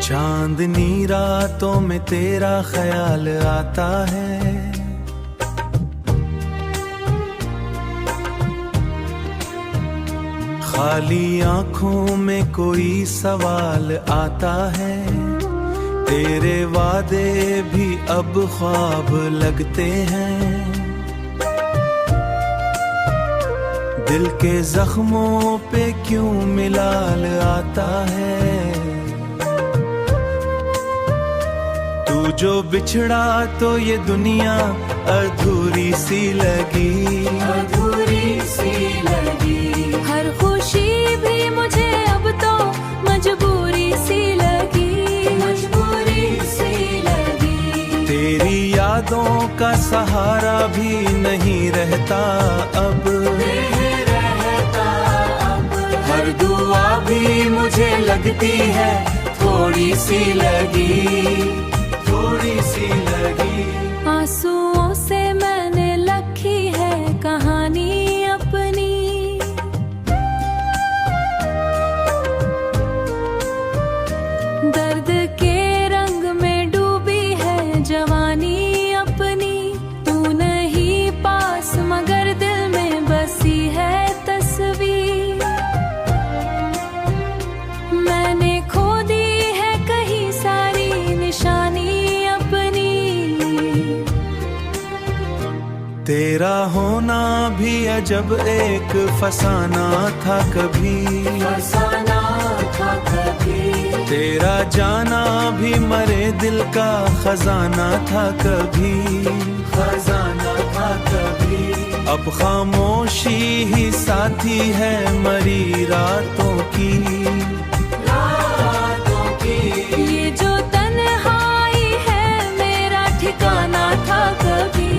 चांदनी रातों में तेरा ख्याल आता है, खाली आंखों में कोई सवाल आता है। तेरे वादे भी अब ख्वाब लगते हैं, दिल के जख्मों पे क्यों मिलाल आता है। तू जो बिछड़ा तो ये दुनिया अधूरी सी लगी, अधूरी सी लगी। हर खुशी भी मुझे अब तो मजबूरी सी लगी, मजबूरी सी लगी। तेरी यादों का सहारा भी नहीं रहता अब, नहीं रहता अब। हर दुआ भी मुझे लगती है थोड़ी सी लगी, थोड़ी सी लगी। आंसुओं से मैंने लिखी है कहानी अपनी, दर्द के रंग में डूबी है जवानी अपनी। तू नहीं पास मगर दिल में बसी है तस्वीर, मैंने खो दी है कहीं सारी निशानी अपनी। तेरा होना भी अजब एक फसाना था कभी, फसाना था कभी। तेरा जाना भी मरे दिल का खजाना था कभी, खजाना था कभी। अब खामोशी ही साथी है मरी रातों की, रातों की। ये जो तन्हाई है मेरा ठिकाना था कभी,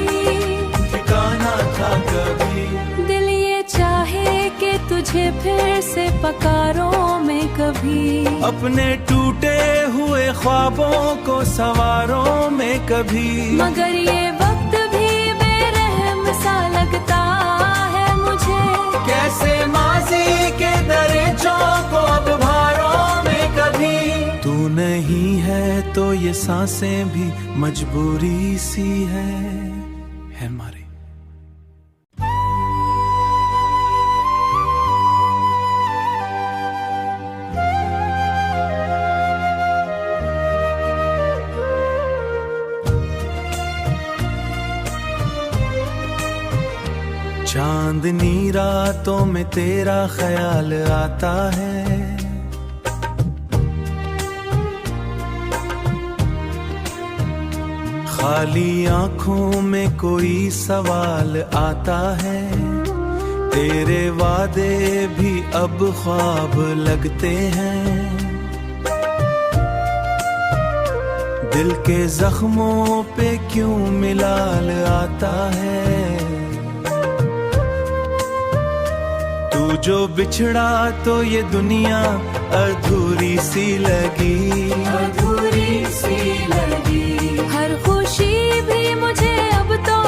ठिकाना था कभी। दिल ये चाहे कि तुझे फिर से पकारों में कभी, अपने टूटे हुए ख्वाबों को सवारों में कभी। मगर ये वक्त भी बेरहम सा लगता है मुझे। कैसे माजी के दरिचों को अब भारों में कभी। तू नहीं है तो ये सांसें भी मजबूरी सी है हमारी। चांदनी रातों में तेरा ख्याल आता है, खाली आंखों में कोई सवाल आता है। तेरे वादे भी अब ख्वाब लगते हैं, दिल के जख्मों पे क्यों मिलाल आता है। तू जो बिछड़ा तो ये दुनिया अधूरी सी लगी, अधूरी सी लगी। हर खुशी भी मुझे अब तो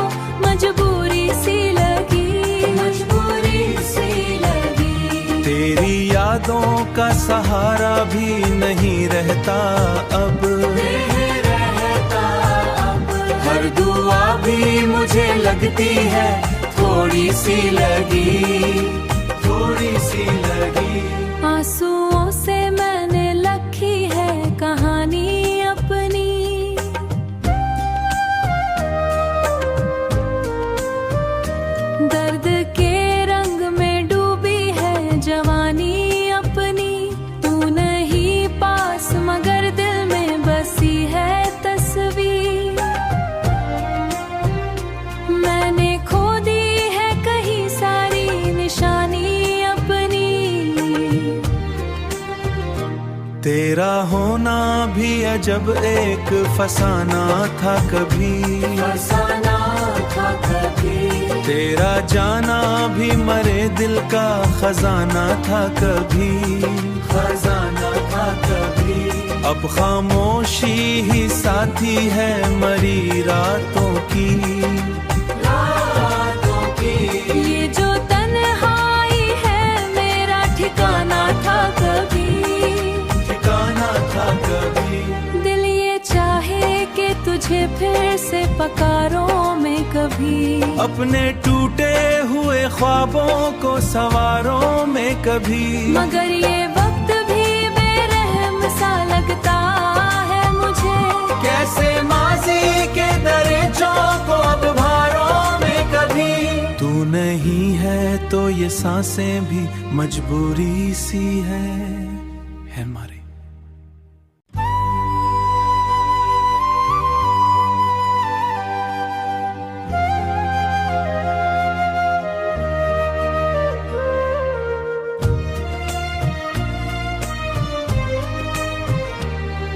मजबूरी सी लगी, मजबूरी सी लगी। तेरी यादों का सहारा भी नहीं रहता अब, नहीं रहता अब। हर दुआ भी मुझे लगती है थोड़ी सी लगी, थोड़ी सी लगी। आंसुओं से मैंने लिखी है कहानी अपनी, दर्द के रंग में डूबी है जवानी अपनी। तू नहीं पास मगर दिल में बसी है तस्वीर, मैंने खो दी है कहीं सारी निशानी अपनी। तेरा होना भी अजब एक फसाना था कभी, फसाना था कभी। तेरा जाना भी मरे दिल का खजाना था कभी, खजाना था कभी। अब खामोशी ही साथी है मरी रातों की, रातों की। ये जो तन्हाई है मेरा ठिकाना था कभी, ठिकाना था कभी। तुझे फिर से पकारों में कभी, अपने टूटे हुए ख्वाबों को सवारों में कभी। मगर ये वक्त भी बेरहम सा लगता है मुझे, कैसे माजी के दरिचों को अब भारों में कभी। तू नहीं है तो ये सांसें भी मजबूरी सी है हमारी।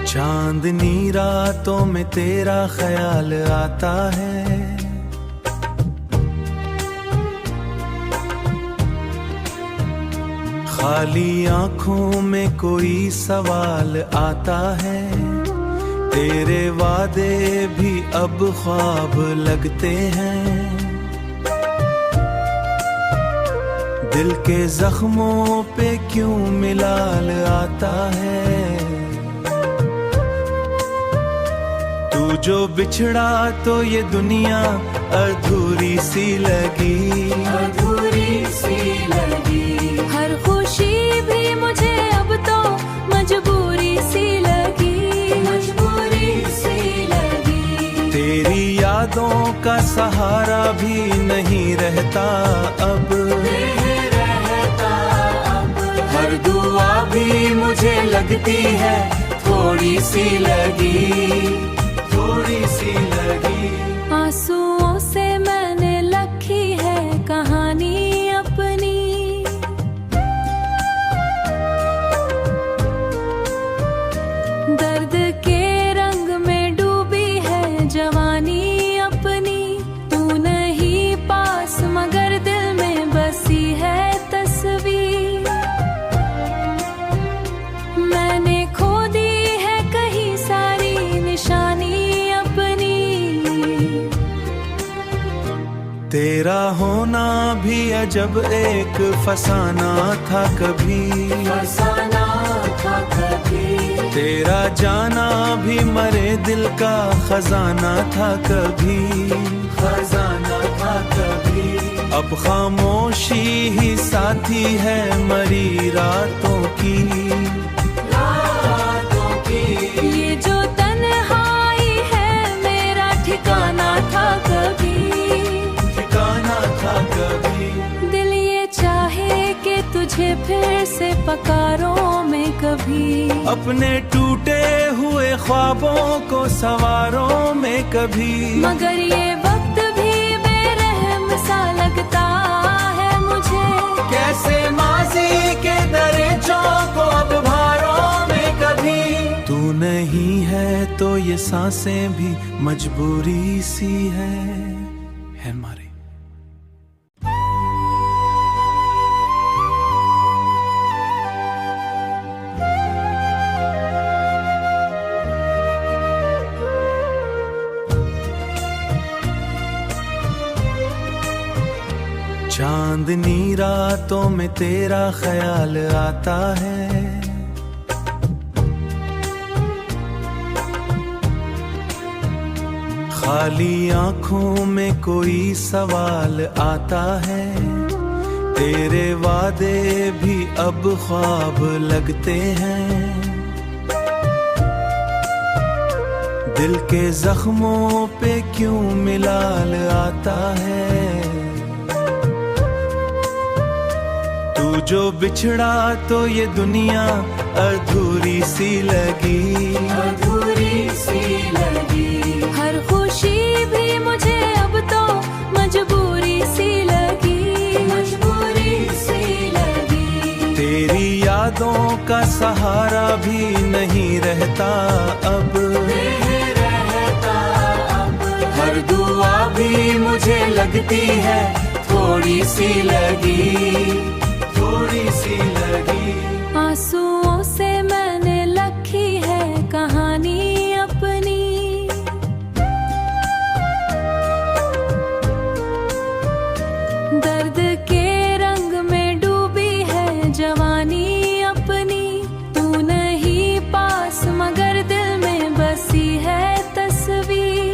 चांदनी रातों में तेरा ख्याल आता है, खाली आंखों में कोई सवाल आता है। तेरे वादे भी अब ख्वाब लगते हैं, दिल के जख्मों पे क्यों मिलाल आता है। तू जो बिछड़ा तो ये दुनिया अधूरी सी लगी, अधूरी सी लगी। हर खुशी भी मुझे अब तो मजबूरी सी लगी, मजबूरी सी लगी। तेरी यादों का सहारा भी नहीं रहता अब, नहीं रहता अब। हर दुआ भी मुझे लगती है थोड़ी सी लगी, थोड़ी सी लगी। आंसुओं से मैंने लिखी है कहानी अपनी, दर्द के रंग में डूबी है जवानी अपनी। तू नहीं पास मगर दिल में बसी है तस्वीर, मैंने खो दी है कहीं सारी निशानी अपनी। तेरा होना भी अजब एक फसाना था कभी, फसाना था कभी। तेरा जाना भी मरे दिल का खजाना था कभी, खजाना था कभी। अब खामोशी ही साथी है मरी रातों की, रातों की। ये जो तन्हाई है मेरा ठिकाना था कभी, ठिकाना था कभी। दिल ये चाहे कि तुझे फिर से पकारों में कभी, अपने टूटे हुए ख्वाबों को सवारों में कभी। मगर ये वक्त भी बेरहम सा लगता है मुझे, कैसे माजी के दरिचों को अब भारों में कभी। तू नहीं है तो ये सांसें भी मजबूरी सी है हमारी। चांदनी रातों में तेरा ख्याल आता है, खाली आंखों में कोई सवाल आता है। तेरे वादे भी अब ख्वाब लगते हैं, दिल के जख्मों पे क्यों मिलाल आता है। तू जो बिछड़ा तो ये दुनिया अधूरी सी लगी, अधूरी सी लगी। हर खुशी भी मुझे अब तो मजबूरी सी लगी, मजबूरी सी लगी। तेरी यादों का सहारा भी नहीं रहता अब, नहीं रहता अब। हर दुआ भी मुझे लगती है थोड़ी सी लगी, थोड़ी सी लगी। आंसुओं से मैंने लिखी है कहानी अपनी, दर्द के रंग में डूबी है जवानी अपनी। तू नहीं पास मगर दिल में बसी है तस्वीर,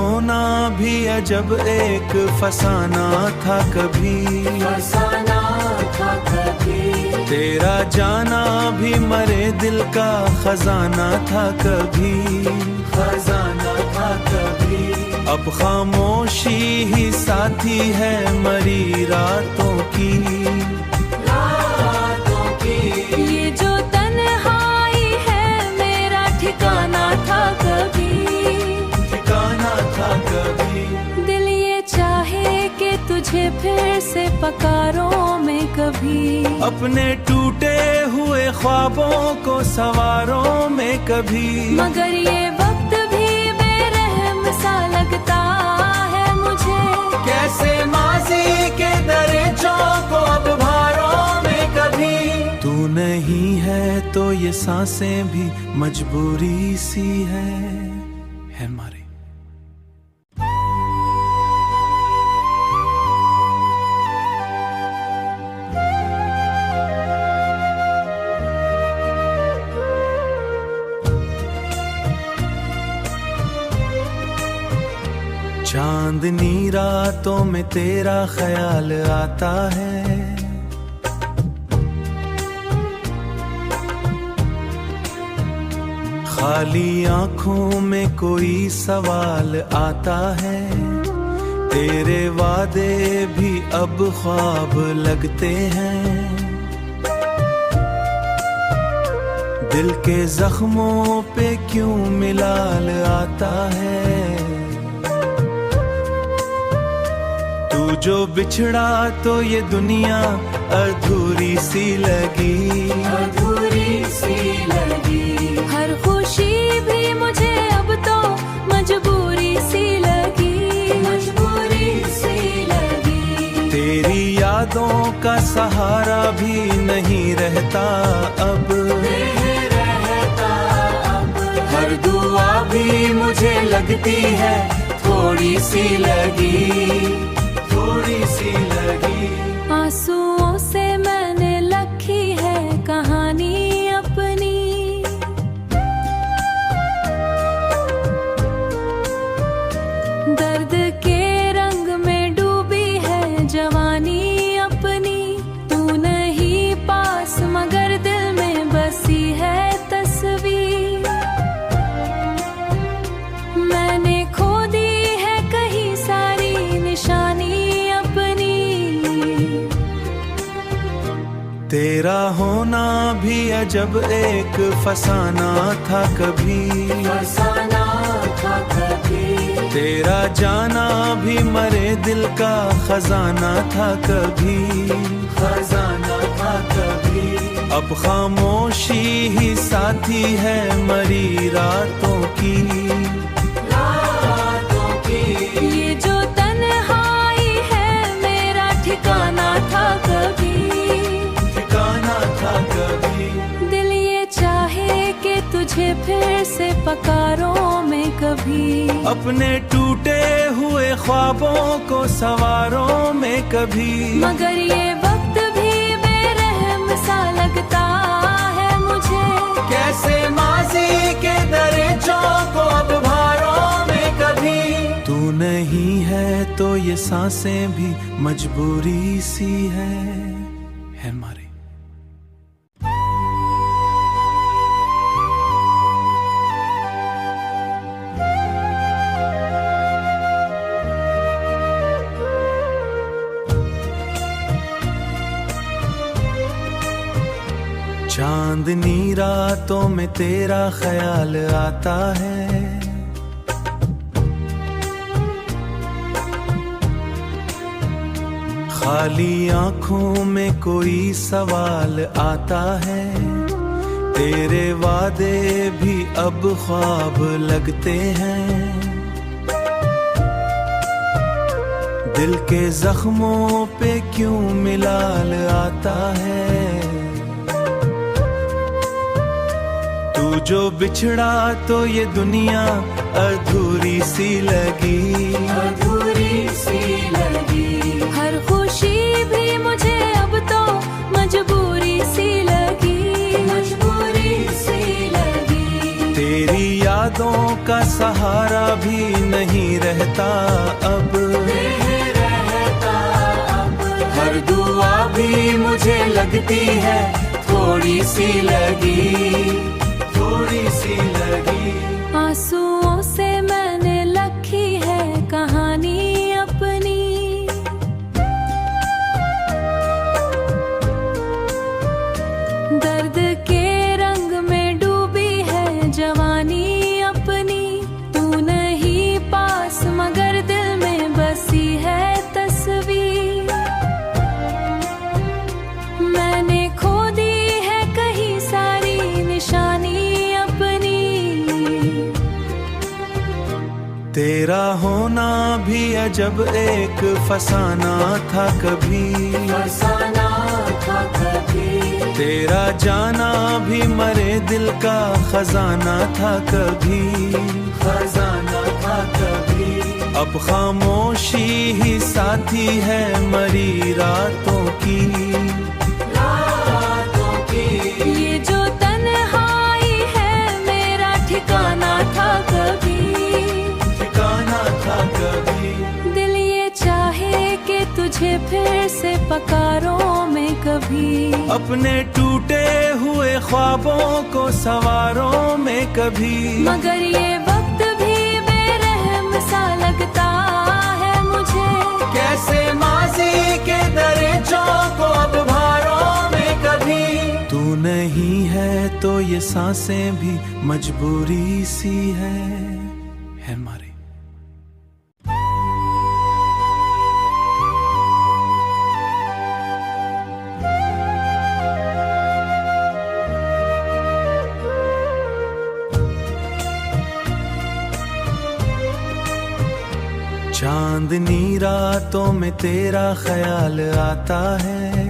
होना भी अजब एक फसाना था कभी, फसाना था कभी। तेरा जाना भी मरे दिल का खजाना था कभी, खजाना था कभी। अब खामोशी ही साथी है मरी रातों की, रातों की। ये जो तन्हाई है मेरा ठिकाना था कभी, ठिकाना था कभी। दिल ये चाहे कि तुझे फिर से पकारों में कभी, अपने टूटे हुए ख्वाबों को सवारों में कभी। मगर ये वक्त भी बेरहम सा लगता है मुझे, कैसे माजी के दर्जों को अब भारों में कभी। तू नहीं है तो ये सांसें भी मजबूरी सी है हमारी। चांदनी रातों में तेरा ख्याल आता है, खाली आंखों में कोई सवाल आता है। तेरे वादे भी अब ख्वाब लगते हैं, दिल के जख्मों पे क्यों मिलाल आता है। तू जो बिछड़ा तो ये दुनिया अधूरी सी लगी, अधूरी सी लगी। हर खुशी भी मुझे अब तो मजबूरी सी लगी, मजबूरी सी लगी। तेरी यादों का सहारा भी नहीं रहता अब, नहीं रहता अब। हर दुआ भी मुझे लगती है थोड़ी सी लगी, थोड़ी सी लगी। आंसुओं से मैंने लिखी है कहानी अपनी, दर्द के रंग में डूबी है जवानी अपनी। तू नहीं पास मगर दिल में बसी है तस्वीर, मैंने खो दी है कहीं सारी निशानी अपनी। तेरा होना भी अजब एक फसाना था कभी, फसाना था कभी। तेरा जाना भी मरे दिल का खजाना था कभी, खजाना था कभी। अब खामोशी ही साथी है मरी रातों की, रातों की। ये जो तन्हाई है मेरा ठिकाना था कभी, ठिकाना था कभी। दिल ये चाहे कि तुझे फिर से पकारों में कभी, अपने टूटे हुए ख्वाबों को सवारों में कभी। मगर ये वक्त भी बेरहम सा लगता है मुझे, कैसे माजी के दर्जों को अब भारों में कभी। तू नहीं है तो ये सांसें भी मजबूरी सी है हमारी। चांदनी रातों में तेरा ख्याल आता है, खाली आंखों में कोई सवाल आता है। तेरे वादे भी अब ख्वाब लगते हैं, दिल के जख्मों पे क्यों मिलाल आता है। तू जो बिछड़ा तो ये दुनिया अधूरी सी लगी, अधूरी सी लगी। हर खुशी भी मुझे अब तो मजबूरी सी लगी, मजबूरी सी लगी। तेरी यादों का सहारा भी नहीं रहता अब। हर दुआ भी मुझे लगती है थोड़ी सी लगी। आंसुओं से मैंने लिखी है कहानी अपनी, दर्द के रंग में डूबी है जवानी अपनी। तू नहीं पास मगर दिल में बसी है तस्वीर। मैंने खो दी है कहीं सारी निशानी अपनी। तेरा होना भी अजब एक फसाना था कभी। तेरा जाना भी मरे दिल का खजाना था कभी। अब खामोशी ही साथी है मरी रातों की। ये जो तन्हाई है मेरा ठिकाना था कभी। दिल ये चाहे कि तुझे फिर से पकारों में कभी। अपने टूटे हुए ख्वाबों को सवारों में कभी। मगर ये वक्त भी बेरहम सा लगता है मुझे। कैसे माजी के दरिचों को अब भारों में कभी। तू नहीं है तो ये सांसें भी मजबूरी सी है हमारी। चांदनी रातों में तेरा ख्याल आता है।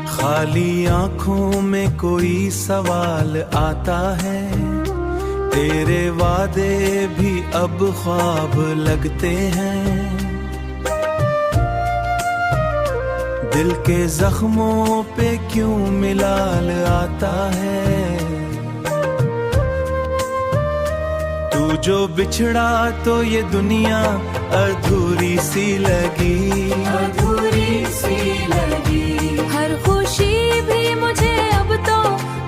खाली आंखों में कोई सवाल आता है। तेरे वादे भी अब ख्वाब लगते हैं। दिल के जख्मों पे क्यों मिलाल आता है। तू जो बिछड़ा तो ये दुनिया अधूरी सी लगी। हर खुशी भी मुझे अब तो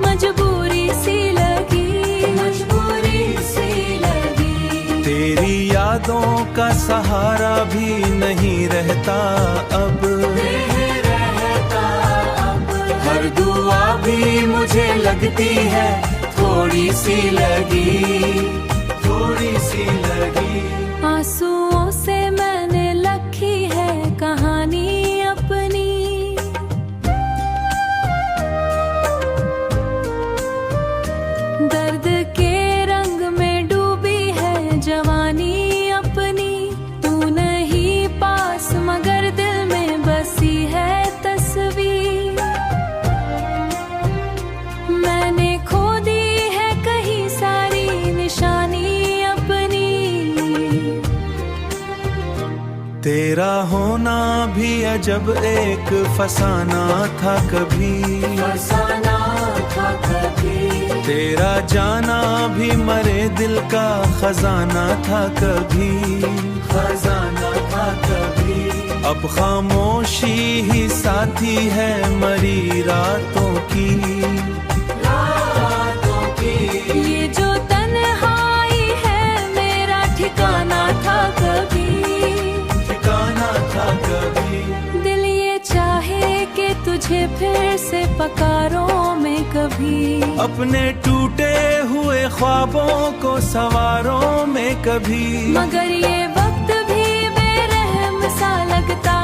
मजबूरी सी लगी। तेरी यादों का सहारा भी नहीं रहता अब। हर दुआ भी मुझे लगती है थोड़ी सी लगी। आंसुओं से मैंने लिखी है कहानी अपनी, दर्द के रंग में डूबी है जवानी अपनी। तू नहीं पास मगर दिल में बसी है तस्वीर। मैंने खो दी है कहीं सारी निशानी अपनी। तेरा होना भी अजब एक फसाना था कभी। तेरा जाना भी मरे दिल का खजाना था कभी। अब खामोशी ही साथी है मरी रातों की। ये जो तन्हाई है मेरा ठिकाना था कभी। दिल ये चाहे कि तुझे फिर से पकारों में कभी। अपने टूटे हुए ख्वाबों को सवारों में कभी। मगर ये वक्त भी बेरहम सा लगता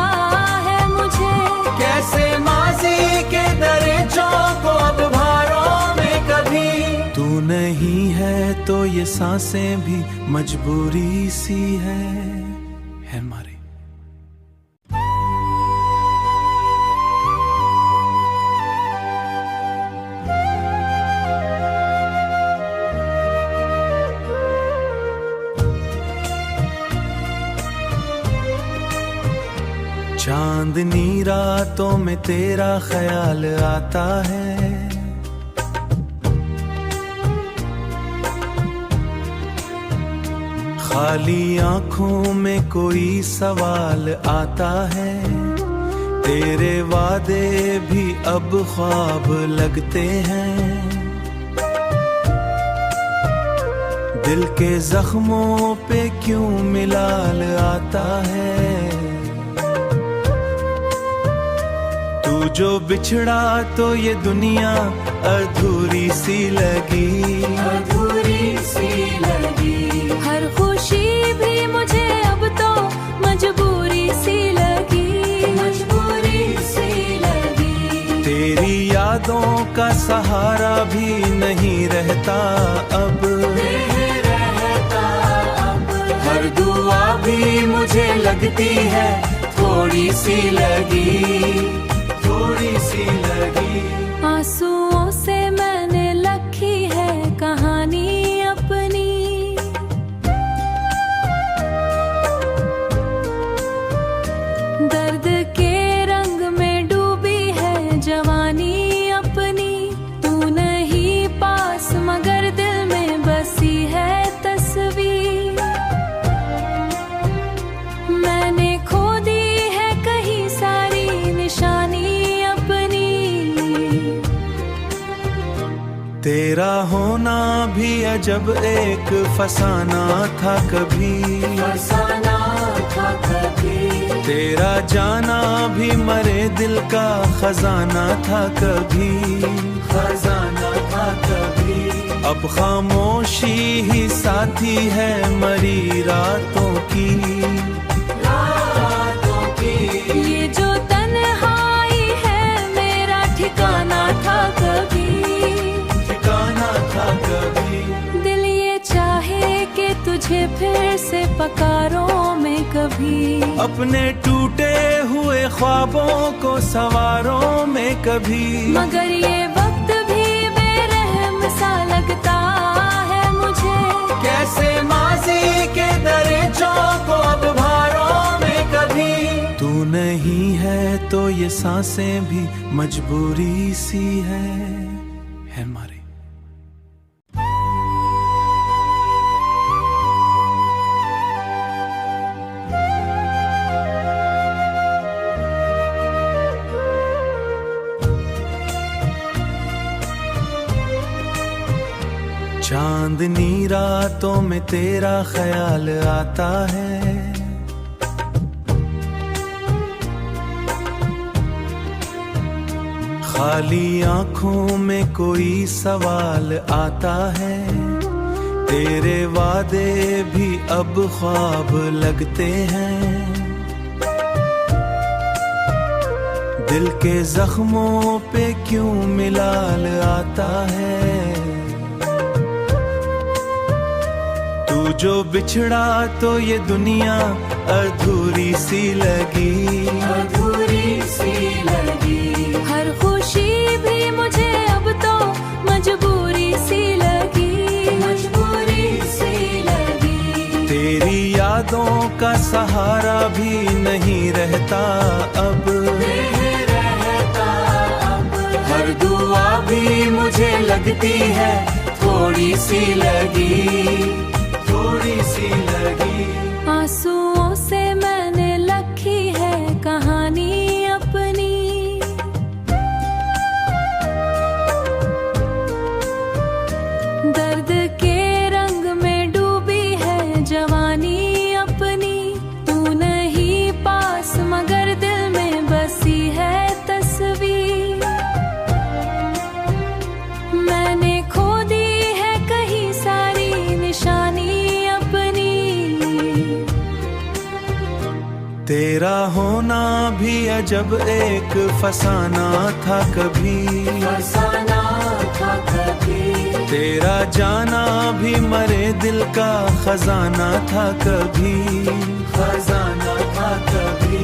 है मुझे। कैसे माजी के दरिचों को अब भारों में कभी। तू नहीं है तो ये सांसें भी मजबूरी सी है हमारी। चांदनी रातों में तेरा ख्याल आता है। खाली आंखों में कोई सवाल आता है, तेरे वादे भी अब ख्वाब लगते हैं। दिल के जख्मों पे क्यों मिलाल आता है, तू जो बिछड़ा तो ये दुनिया अधूरी सी लगी, अधूरी सी लगी। हर खुशी भी मुझे अब तो मजबूरी सी लगी, मजबूरी सी लगी। तेरी यादों का सहारा भी नहीं रहता अब, हर दुआ भी मुझे लगती है थोड़ी सी लगी, थोड़ी सी लगी। आंसुओं से मैंने लिखी है कहानी अपनी, दर्द के रंग में डूबी है जवानी अपनी। तू नहीं पास मगर दिल में बसी है तस्वीर, मैंने खो दी है कहीं सारी निशानी अपनी। तेरा होना भी अजब एक फसाना था कभी, फसाना था कभी। तेरा जाना भी मरे दिल का खजाना था कभी, खजाना था कभी। अब खामोशी ही साथी है मरी रातों की, रातों की। ये जो तन्हाई है मेरा ठिकाना था कभी, ठिकाना था कभी। दिल ये चाहे कि तुझे फिर से पकारों में कभी, अपने टूटे हुए ख्वाबों को सवारों में कभी। मगर ये वक्त भी बेरहम सा लगता है मुझे, कैसे माजी के दरिचों को अब भारों में कभी। तू नहीं है तो ये सांसें भी मजबूरी सी है हमारी। चांदनी रातों में तेरा ख्याल आता है, खाली आंखों में कोई सवाल आता है, तेरे वादे भी अब ख्वाब लगते हैं। दिल के जख्मों पे क्यों मिलाल आता है, तू जो बिछड़ा तो ये दुनिया अधूरी सी लगी, अधूरी सी लगी। हर खुशी भी मुझे अब तो मजबूरी सी लगी, मजबूरी सी लगी। तेरी यादों का सहारा भी नहीं रहता अब, हर दुआ भी मुझे लगती है थोड़ी सी लगी, थोड़ी सी लगी। आंसुओं से मैंने लिखी है कहानी अपनी, दर्द के रंग में डूबी है जवानी अपनी। तू नहीं पास मगर दिल में बसी है तस्वीर, मैंने खो दी है कहीं सारी निशानी अपनी। तेरा होना भी अजब एक फसाना था कभी, फसाना था कभी। तेरा जाना भी मरे दिल का खजाना था कभी, खजाना था कभी।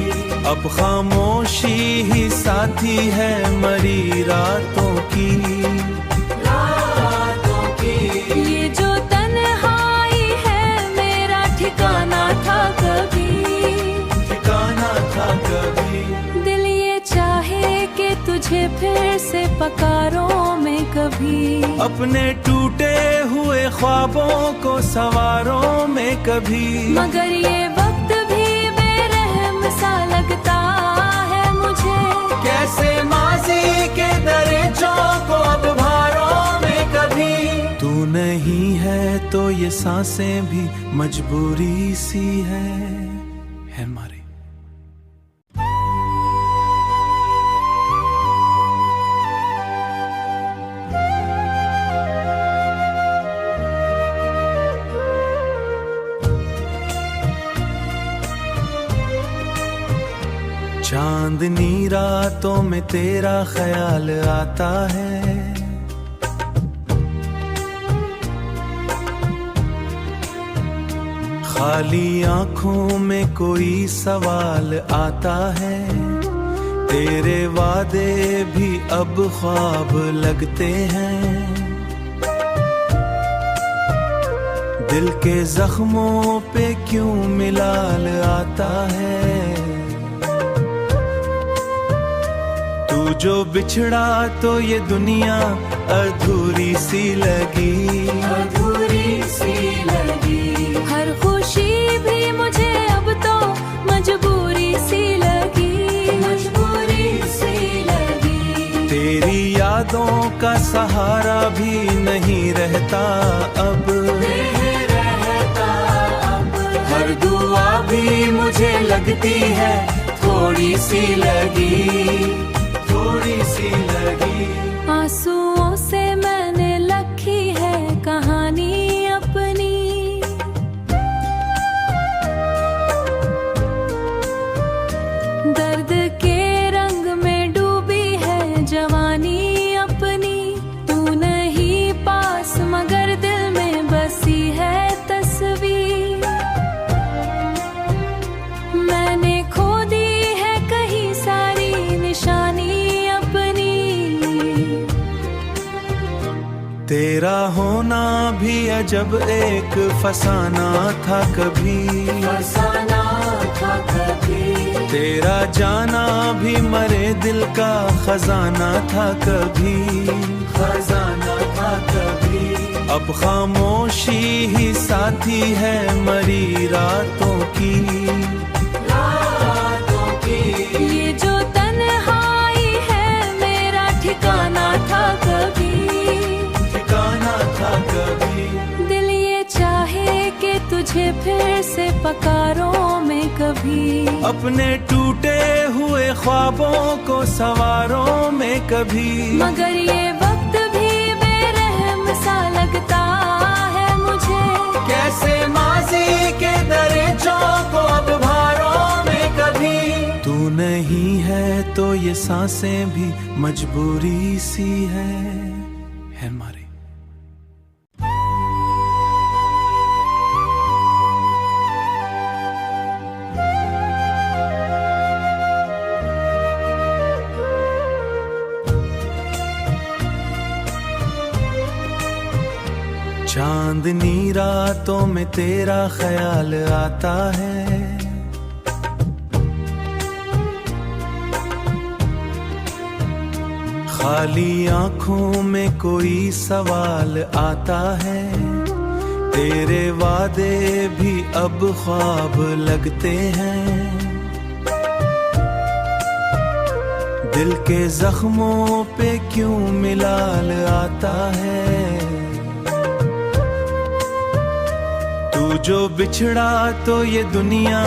अब खामोशी ही साथी है मरी रातों की, रातों की। ये जो तन्हाई है मेरा ठिकाना था कभी, ठिकाना था कभी। दिल ये चाहे कि तुझे फिर से पकारों में कभी। अपने टूटे हुए हुए ख्वाबों को सवारों में कभी, मगर ये वक्त भी बेरहम सा लगता है मुझे। कैसे माजी के दरिचों को अब भारों में कभी, तू नहीं है तो ये सांसें भी मजबूरी सी है हमारी। चांदनी रातों में तेरा ख्याल आता है, खाली आंखों में कोई सवाल आता है। तेरे वादे भी अब ख्वाब लगते हैं, दिल के जख्मों पे क्यों मिलाल आता है। तू जो बिछड़ा तो ये दुनिया अधूरी सी लगी, अधूरी सी लगी। हर खुशी भी मुझे अब तो मजबूरी सी लगी, मजबूरी सी लगी। तेरी यादों का सहारा भी नहीं रहता अब, नहीं रहता अब। हर दुआ भी मुझे लगती है थोड़ी सी लगी, थोड़ी सी लगी। आंसुओं से मैंने लिखी है कहानी अपनी, दर्द के रंग में डूबी है जवानी अपनी। तू नहीं पास मगर दिल में बसी है तस्वीर, मैंने खो दी है कहीं सारी निशानी अपनी। तेरा होना भी अजब एक फसाना था कभी, फसाना था कभी। तेरा जाना भी मरे दिल का खजाना था कभी, खजाना था कभी। अब खामोशी ही साथी है मरी रातों की, रातों की। ये जो तन्हाई है मेरा ठिकाना था कभी, ठिकाना था कभी। दिल ये चाहे कि तुझे फिर से पकारों में कभी, अपने टूटे हुए ख्वाबों को सवारों में कभी, मगर ये वक्त भी बेरहम सा लगता है मुझे। कैसे माजी के दरिचों को अब भारों में कभी, तू नहीं है तो ये सांसें भी मजबूरी सी है हमारी। चांदनी रातों में तेरा ख्याल आता है, खाली आंखों में कोई सवाल आता है। तेरे वादे भी अब ख्वाब लगते हैं, दिल के जख्मों पे क्यों मिलाल आता है। तू जो बिछड़ा तो ये दुनिया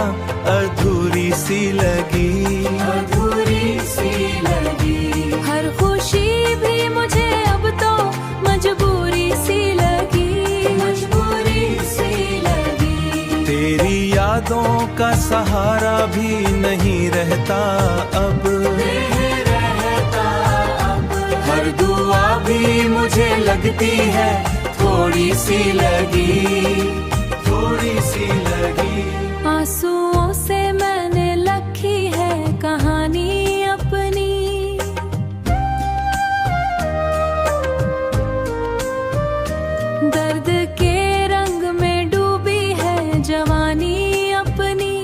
अधूरी सी लगी, अधूरी सी लगी। हर खुशी भी मुझे अब तो मजबूरी सी लगी, मजबूरी सी लगी। तेरी यादों का सहारा भी नहीं रहता अब, नहीं रहता अब। हर दुआ भी मुझे लगती है थोड़ी सी लगी, थोड़ी सी लगी। आंसुओं से मैंने लिखी है कहानी अपनी, दर्द के रंग में डूबी है जवानी अपनी।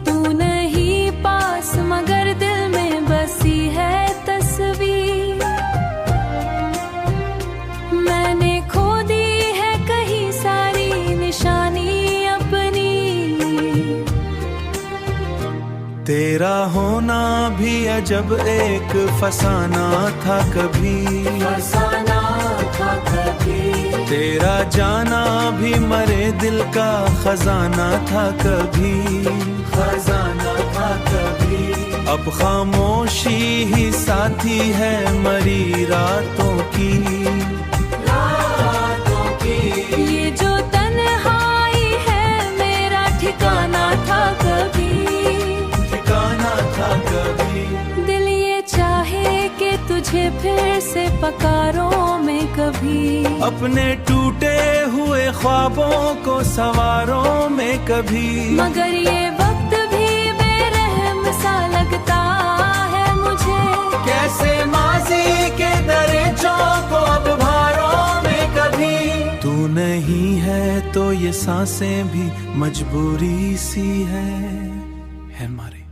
तू नहीं पास मगर दिल में बसी है तस्वीर, मैंने खो दी है कहीं अजब एक फसाना था कभी, फसाना था कभी। तेरा जाना भी मरे दिल का खजाना था कभी, खजाना था कभी। अब खामोशी ही साथी है मरी रातों की, रातों की। ये जो तन्हाई है मेरा ठिकाना था कभी, ठिकाना था कभी। दिल ये चाहे कि तुझे फिर से पकारों में कभी, अपने टूटे हुए ख्वाबों को सवारों में कभी, मगर ये वक्त भी बेरहम सा लगता है मुझे। कैसे माजी के दरिचों को अब भारों में कभी। तू नहीं है तो ये सांसें भी मजबूरी सी है हमारी।